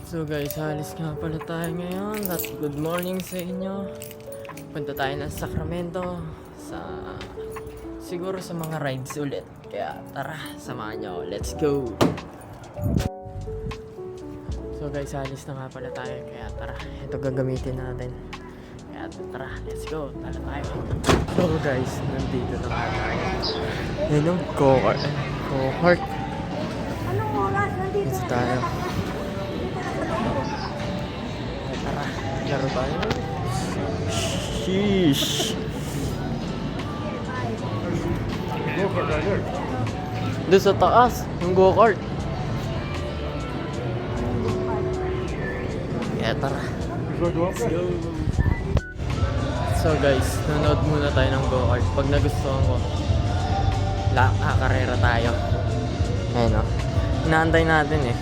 So guys, halis nga pala tayo ngayon at good morning sa inyo. Punta tayo ng Sacramento siguro sa mga rides ulit. Kaya tara, samahan nyo. Let's go! So guys, halis na nga pala tayo. Kaya tara, ito gagamitin natin. Kaya tara, let's go. Tara tayo. So guys, nandito na nga tayo. Yan yung go-kart. Go-kart. Anong oras nandito Dito tayo. Tara, laro tayo. Sheesh. Doon sa taas, yung go-kart. Kaya tara. Let's go. So guys, nanood muna tayo ng go-kart. Pag nagustuhan ko, kakarera tayo. Ayun o. Inaantay natin eh.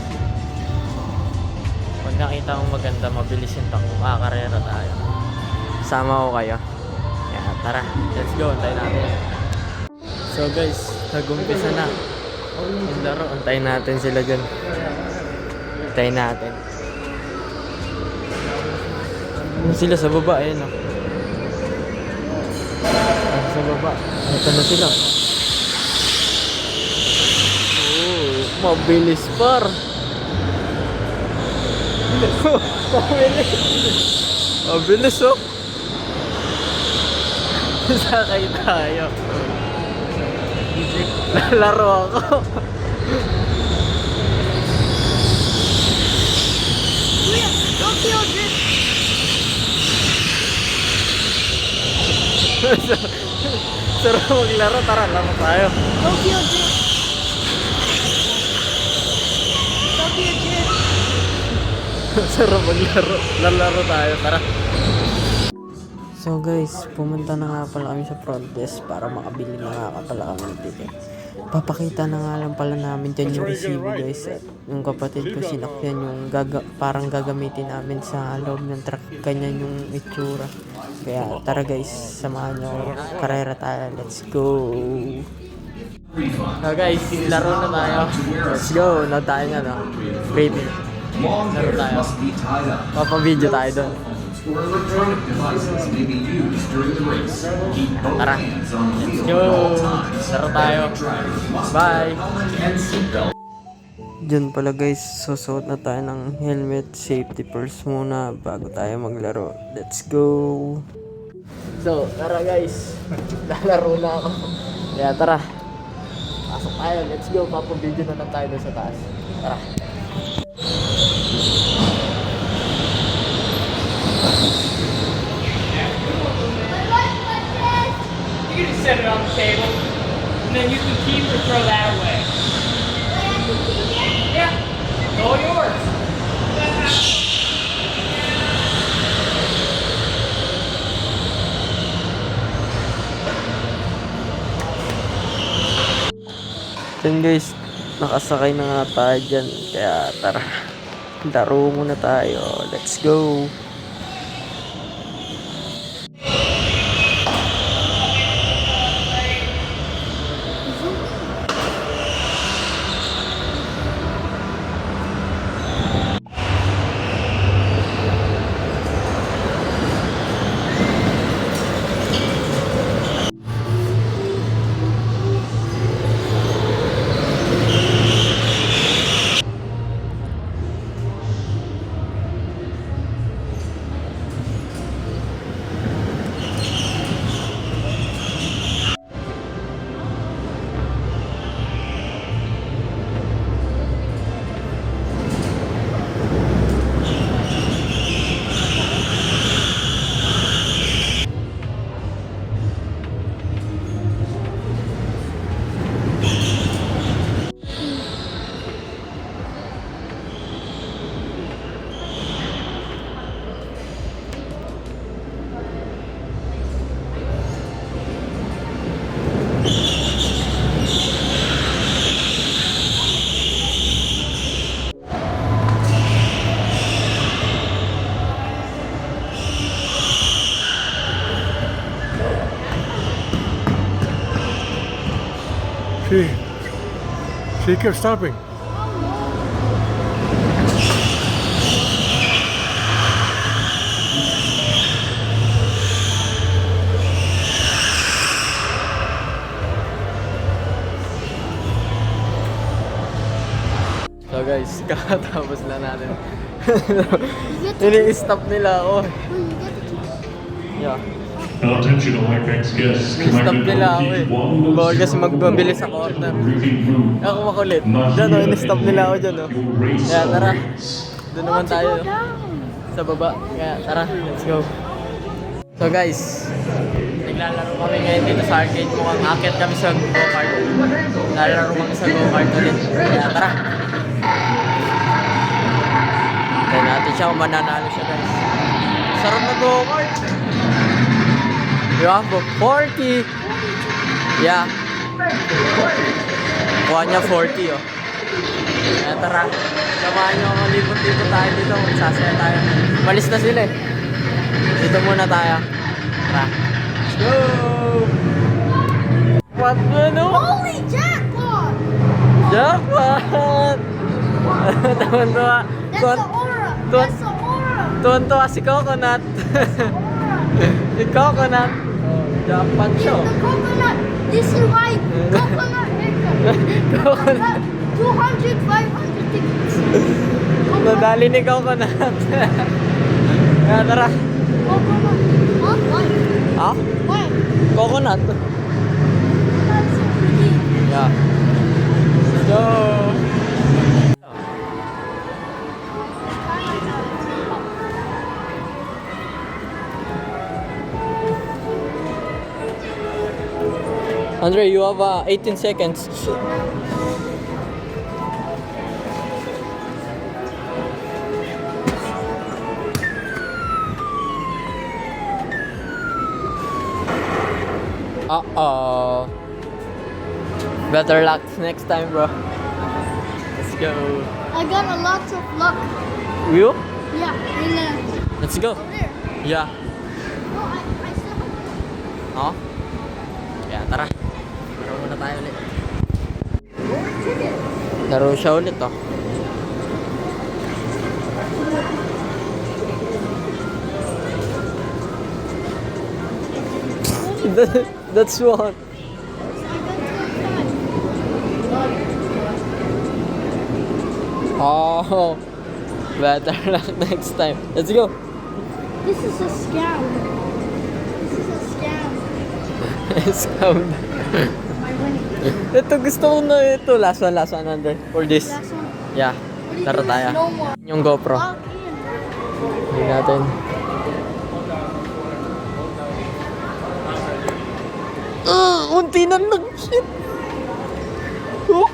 Pag nakita mong maganda, mabilis yung takbo, kakarera tayo. Sama ko kayo. Kaya tara, let's go. Antay natin. So guys, nag-umpisa na yung laro. Antayin natin sila dyan. Antayin natin. Sila sa baba, ayun o. Sa baba. Ito na sila. Oh, mabilis par. Mabilis oh. Sakay tayo. Lalaro ako. Kuya, Tokyo Drift! Sarap maglaro. Tara, laro tayo. Tokyo Drift! Tokyo Drift! Sarap maglaro. Lalaro tayo. Tara. So guys, pumunta na nga pala kami sa front desk para makabili na nga pala kami ng ticket. Papakita na nga lang pala namin dyan yung resibo guys. At yung kapatid ko sinakyan yung parang gagamitin namin sa loob ng truck. Ganyan yung itsura. Kaya tara guys, samahan nyo. Karera tayo. Let's go! So guys, laro na tayo. Let's go! Load tayo nga no. Wait. Laro tayo. Papabideo tayo doon. Or electronic devices may be used during the race. Keep both Tara. hands on the wheel Yo! at all times. Laro tayo. Bye! And seatbelt. Diyan pala guys, susuot na tayo ng helmet, safety first muna bago tayo maglaro. Let's go! So, tara guys. Lalaro na ako. Kaya tara. Pasok tayo. Let's go. Papabideo na lang tayo doon sa taas. Tara. You can just set it on the table, and then you can keep or throw that away. Yeah, it's all yours. Then guys, nakasakay na nga tayo dyan. Kaya tara. Laro muna tayo. Let's go! She kept stopping. guys, kakatapos lang natin. You get to Ini-stop nila ako. you get to keep. Yeah. Attention all FX guests. Stop Connected nila ako eh. one Bawal kasi magbabili sa corner. briefing room. Ako makulit. Diyan o, in-stop nila ako dyan o. Kaya tara, doon naman To tayo go down. sa baba. Kaya tara, let's go. So guys, naglalaro kami ngayon dito sa arcade. Mukhang akit kami sa go-kart. Naglalaro kami sa go-kart ulit. Kaya tara. Kaya natin siya kung mananalo siya guys. Sarap na go-kart. Yeah, 40. Yeah. Kuha niya 40 oh. Kaya tara. Samahan niyo ako libot-libot tayo dito. Magsasaya tayo. Malis na sila eh. Dito muna tayo. Tara. Let's go! What ano? Holy jackpot! Jackpot! Tuwan-tuwa. That's the aura. That's the aura. Tuwan-tuwa si Coconut. Si Coconut. Oh, jackpot siya. The coconut. This is why coconut haircut. Coconut. 200, 500 tickets. Nadali ni Coconut. Kaya tara. Coconut. Huh? Why? Ha? Why? Coconut. That's so pretty. Yeah. Let's go. Andre, you have 18 seconds. Uh-oh. Better luck next time, bro. Let's go. I got a lot of luck. You? Yeah, in Let's go. over there. Yeah. No, I still have Oh? Kaya tara. Laro muna tayo ulit. Laro siya ulit, oh. That's what. Oh, better luck next time. Let's go. This is a scam. This is a scam. Scam. My winning. Ito gusto ko na ito. Last one, Andre. For this. Last one. Yeah. What do you Tara do? tayo. No more. Yung GoPro. Log in. Hindi natin. Unti na lang. Shit. Oh.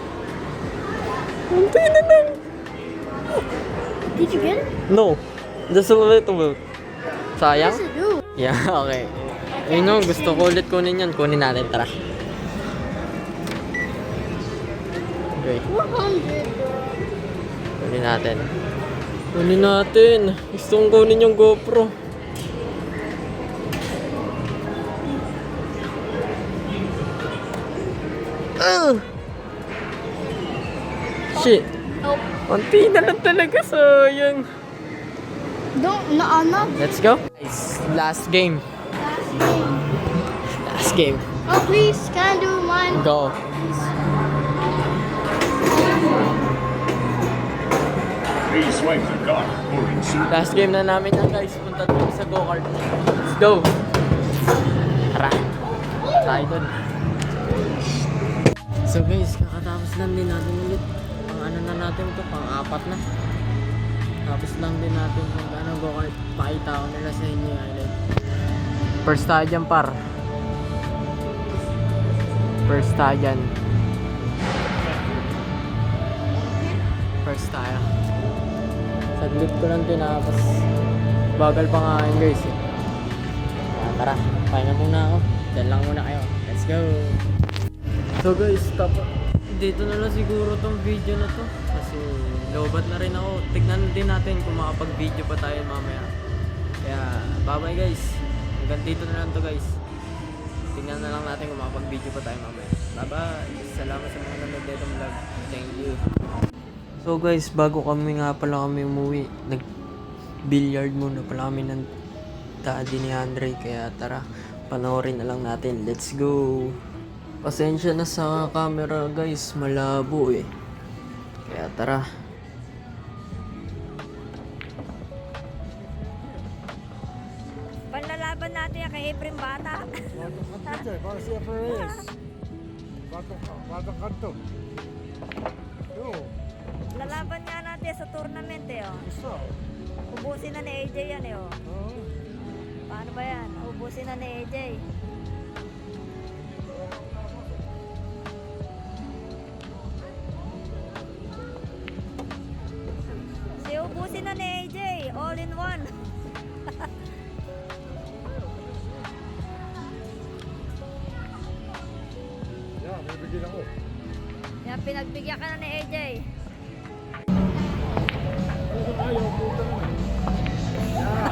Unti na lang. Did you get it? No. Just a little bit. Sayang? What does it do? Yeah, okay. Yun know, gusto ko ulit kunin yan. Kunin natin, tara. Okay, 400. kunin natin. Kunin natin. Gusto kong kunin yung GoPro. Shit. Nope. Unti na lang talaga, sayang. Don't. No, I'm not. Let's go. Guys, last game. Last game. Last game. Oh, please, can I do mine? Go. Please swipe the card or insert. Last game na namin yan guys. Punta tayo sa go-kart. Let's go. Tara. Tayo dun. So guys, kakatapos lang din natin ulit. Pang ano na natin ito, pang apat na. Tapos lang din natin mag ano, go-kart. Pakita ko nila sa inyo yung highlight. First tayo dyan par. First tayo dyan. First tayo. Saglit ko lang tinapos. Bagal pa nga yun guys eh. Tara, pahinga muna ako. Diyan lang muna kayo. Let's go! So guys, dito na lang siguro tong video na to. Kasi lobat na rin ako. Tignan din natin kung makapag-video pa tayo mamaya. Kaya bye bye guys. Hanggang dito na lang to guys. Tignan na lang natin kung makapag-video pa tayo mamaya. Bye bye! Salamat sa mga nanonood dito vlog. Thank you! So guys, bago kami nga pala kami umuwi, nag-billiard muna pala kami ng daddy ni Andre. Kaya tara, panoorin na lang natin. Let's go! Pasensya na sa camera guys, malabo eh. Kaya tara, Lalaban natin yan kay Efren Bata. Para siya Perez. Batang kanto. Yo, Lalaban nga natin sa tournament eh. Oh. gusto. Ubusin na ni AJ yan eh. Oh. Oo. Paano ba yan? Ubusin na ni AJ. Si ubusin na ni AJ. All in one. Yeah, may bigyan ako. Yan, pinagbigyan ka na ni AJ. Ayaw, puta naman. Yeah,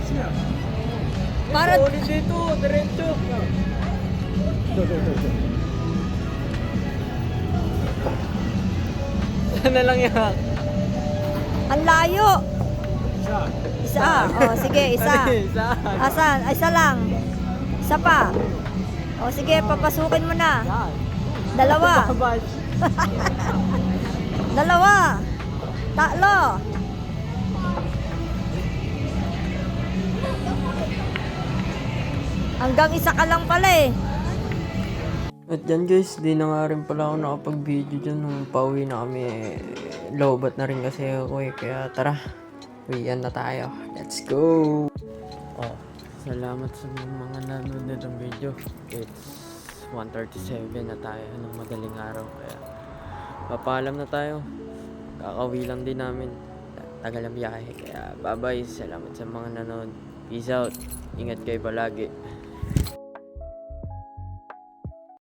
sige. Para Ulit dito, diretso. Sana lang yan. ang layo. Isa. Oh, sige, isa. Isa. Asan? Isa lang. Isa pa. O sige, papasukin mo na. Dalawa. Dalawa. Tatlo. Hanggang isa ka lang pala eh. At yan guys, di na nga rin pala ako nakapag-video dyan nung pauwi na kami. Lobat na rin kasi ako eh. Kaya tara, uwian na tayo. Let's go! Oh, salamat sa mga nanood nitong video. It's 1:37 na tayo ng madaling araw. Kaya papaalam na tayo. Kakauwi lang din namin. Tagal ang biyahe. Kaya bye bye. Salamat sa mga nanood. Peace out. Ingat kayo palagi.